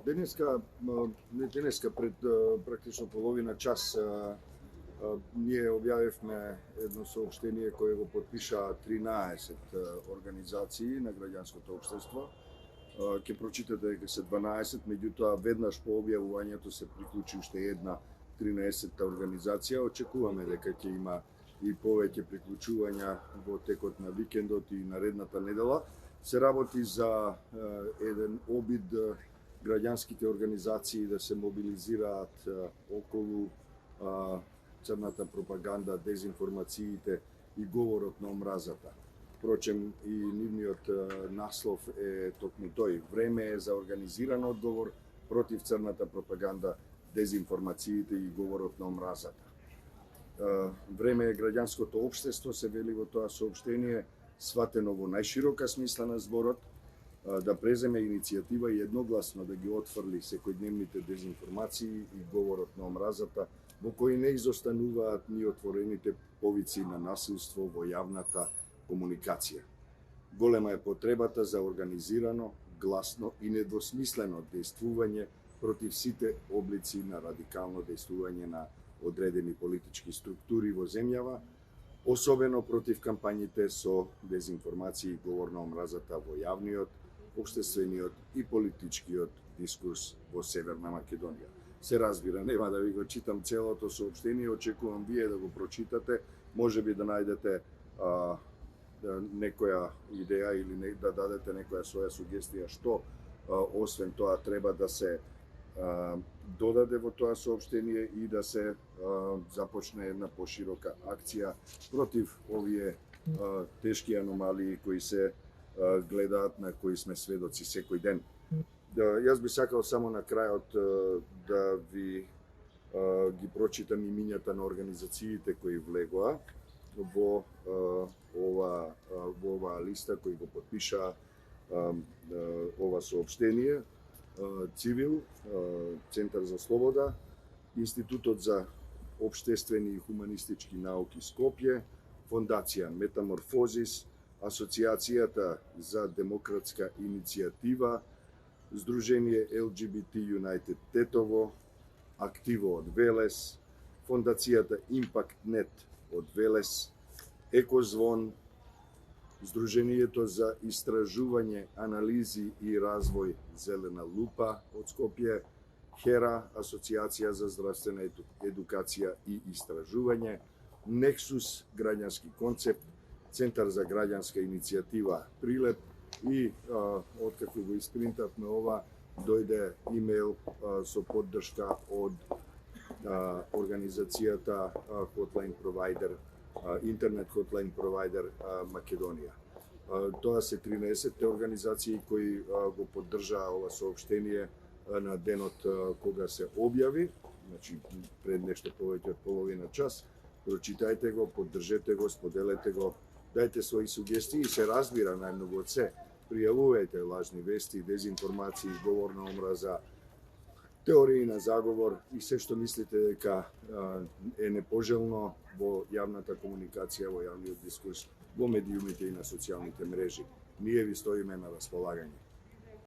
Денеска пред практично половина час ние објавивме едно соопштение кое го потпишаа 13 организации на граѓанското општество. Ќе прочитате дека се 12, меѓутоа веднаш по објавувањето се приклучи уште една 13-та организација. Очекуваме дека ќе има и повеќе приклучувања во текот на викендот и наредната недела. Се работи за еден обид граѓанските организации да се мобилизираат околу црната пропаганда, дезинформациите и говорот на омразата. Впрочем, и нивниот наслов е токму тој. Време е за организиран одговор против црната пропаганда, дезинформациите и говорот на омразата. Време е граѓанското општество, се вели во тоа соопштение, сватено во најширока смисла на зборот, да преземе иницијатива и едногласно да ги отфрли секојдневните дезинформации и говорот на омразата, во кои не изостануваат ни отворените повици на насилство во јавната комуникација. Голема е потребата за организирано, гласно и недвосмислено действување против сите облици на радикално действување на одредени политички структури во земјава, особено против кампањите со дезинформации и говор на омразата во јавниот, општествениот и политичкиот дискурс во Северна Македонија. Се разбира, нема да ви го читам целото соопштение, очекувам вие да го прочитате, можеби да најдете некоја идеја или да дадете некоја своја сугестија што освен тоа треба да се додаде во тоа соопштение и да се започне една поширока акција против овие тешки аномалии кои се гледаат, на кои сме сведоци секој ден. Јас би сакал само на крајот да ви ги прочитам имињата на организациите кои влегоа во ова листа кои го потпишаа ова соопштение. Цивил, Центар за слобода, Институтот за општествени и хуманистички науки Скопје, Фондација Метаморфозис, Асоциацијата за демократска иницијатива, Сдружение LGBT United Тетово, Активо од Велес, Фондацијата Импактнет од Велес, Екозвон, Сдруженијето за истражување, анализи и развој Зелена лупа од Скопје, Хера, Асоциација за здравствена едукација и истражување, Нексус, граѓански концепт, Центар за граѓанска иницијатива Прилеп и откако го испринтавме ова, дојде имејл со поддршка од организацијата Hotline Provider, интернет Hotline Provider Македонија. Тоа се 13 организации кои го поддржаа ова соопштение на денот кога се објави, значи пред нешто повеќе од половина час. Прочитајте го, поддржете го, споделете го, дајте своји сугестии и се разбира најмногу од се. Пријавувајте лажни вести, дезинформации, говор на омраза, теории на заговор и се што мислите дека е непожелно во јавната комуникација, во јавниот дискурс, во медиумите и на социјалните мрежи. Ние ви стоиме на располагање.